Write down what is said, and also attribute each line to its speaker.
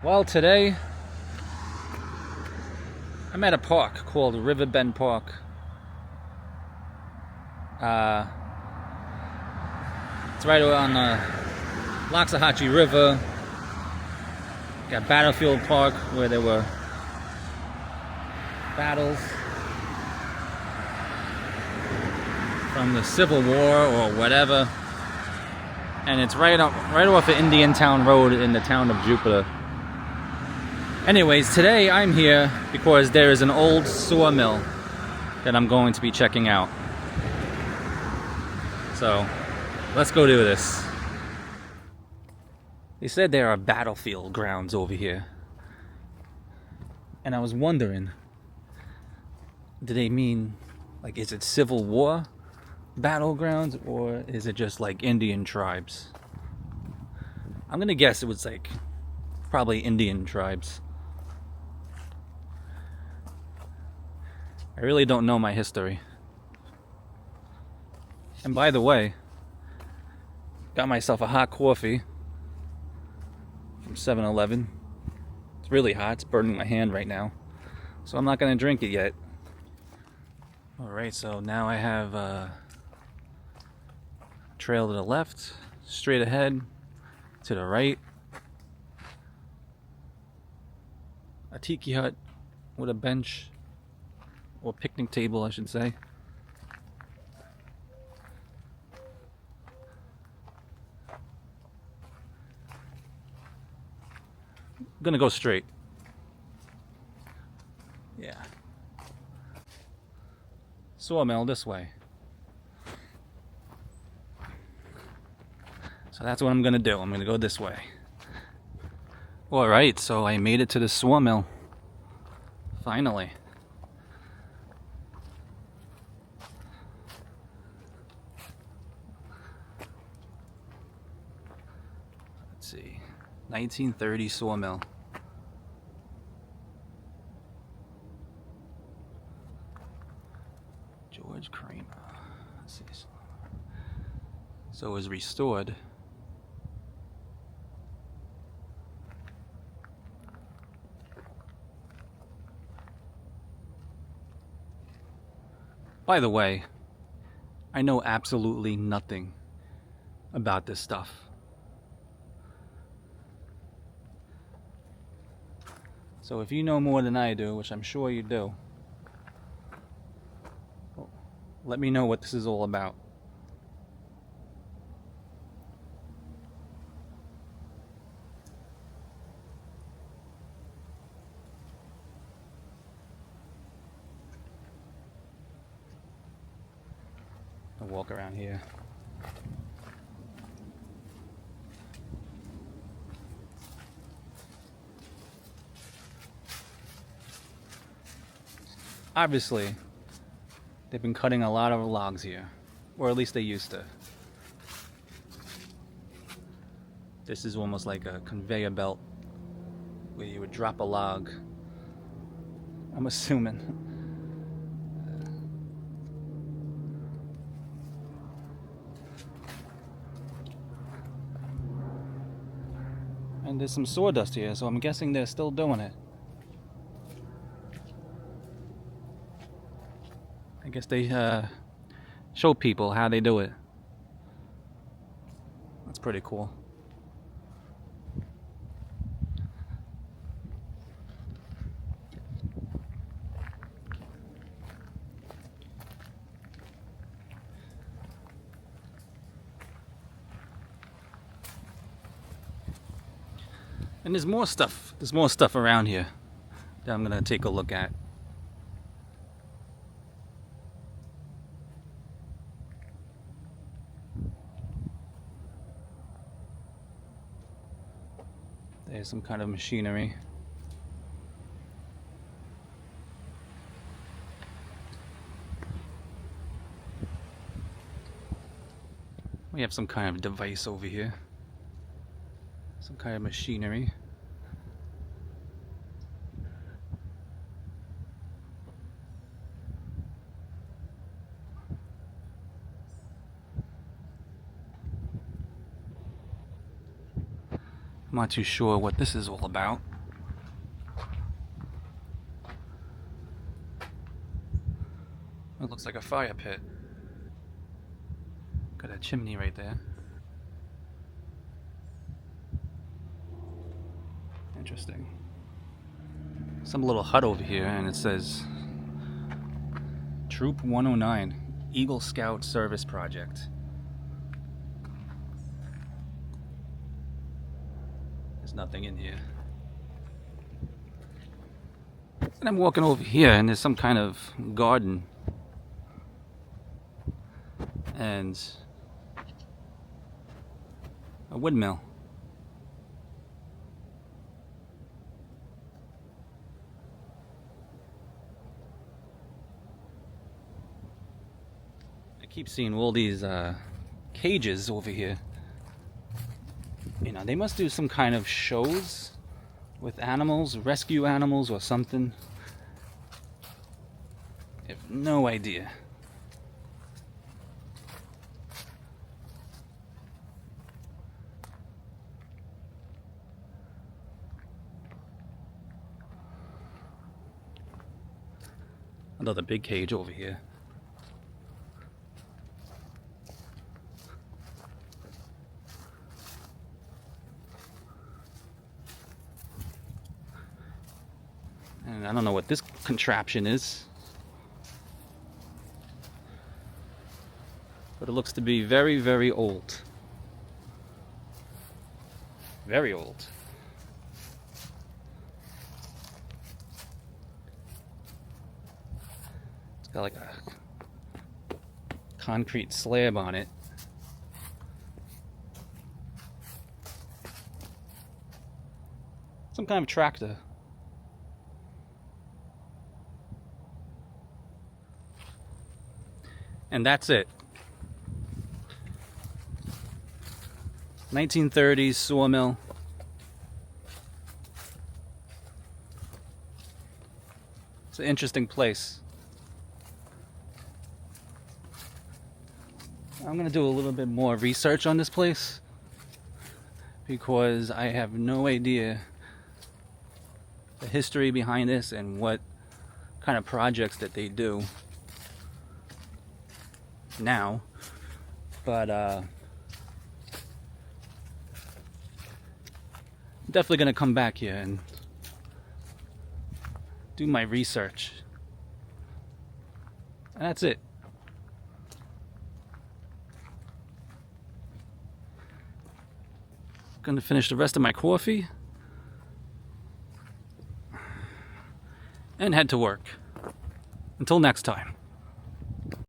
Speaker 1: Well, today I'm at a park called Riverbend Park. Uh, it's right on the Loxahatchee River. Got Battlefield Park where there were battles from the Civil War or whatever. And it's right off of Indiantown Road in the town of Jupiter. Anyways, today I'm here because there is an old sawmill that I'm going to be checking out. So, let's go do this. They said there are battlefield grounds over here. And I was wondering, do they mean, like, is it Civil War battlegrounds or is it just like Indian tribes? I'm gonna guess it was like probably Indian tribes. I really don't know my history. And by the way, got myself a hot coffee from 7-Eleven. It's really hot, it's burning my hand right now. So I'm not gonna drink it yet. Alright, so now I have a trail to the left, straight ahead, to the right. A tiki hut with a bench, or picnic table I should say. I'm gonna go straight. Yeah. Sawmill this way. So that's what I'm gonna do. I'm gonna go this way. Alright, so I made it to the sawmill. Finally. Let's see. 1930 sawmill. George Kramer. Let's see. So it was restored. By the way, I know absolutely nothing about this stuff. So if you know more than I do, which I'm sure you do, let me know what this is all about. I'll walk around here. Obviously, they've been cutting a lot of logs here, or at least they used to. This is almost like a conveyor belt where you would drop a log, I'm assuming. And there's some sawdust here, so I'm guessing they're still doing it. I guess they show people how they do it. That's pretty cool. And there's more stuff. There's more stuff around here that I'm gonna take a look at. There's some kind of machinery. We have some kind of device over here. Some kind of machinery. I'm not too sure what this is all about. It looks like a fire pit. Got a chimney right there. Interesting. Some little hut over here, and it says Troop 109, Eagle Scout Service Project. There's nothing in here. And I'm walking over here, and there's some kind of garden. And a windmill. I keep seeing all these cages over here. You know, they must do some kind of shows with animals, rescue animals or something. I have no idea. Another big cage over here. And I don't know what this contraption is, but it looks to be very, very old. Very old. It's got like a concrete slab on it. Some kind of tractor. And that's it. 1930s Sawmill. It's an interesting place. I'm gonna do a little bit more research on this place because I have no idea the history behind this and what kind of projects that they do now, but I'm definitely gonna come back here and do my research. And that's it. Gonna finish the rest of my coffee and head to work. Until next time.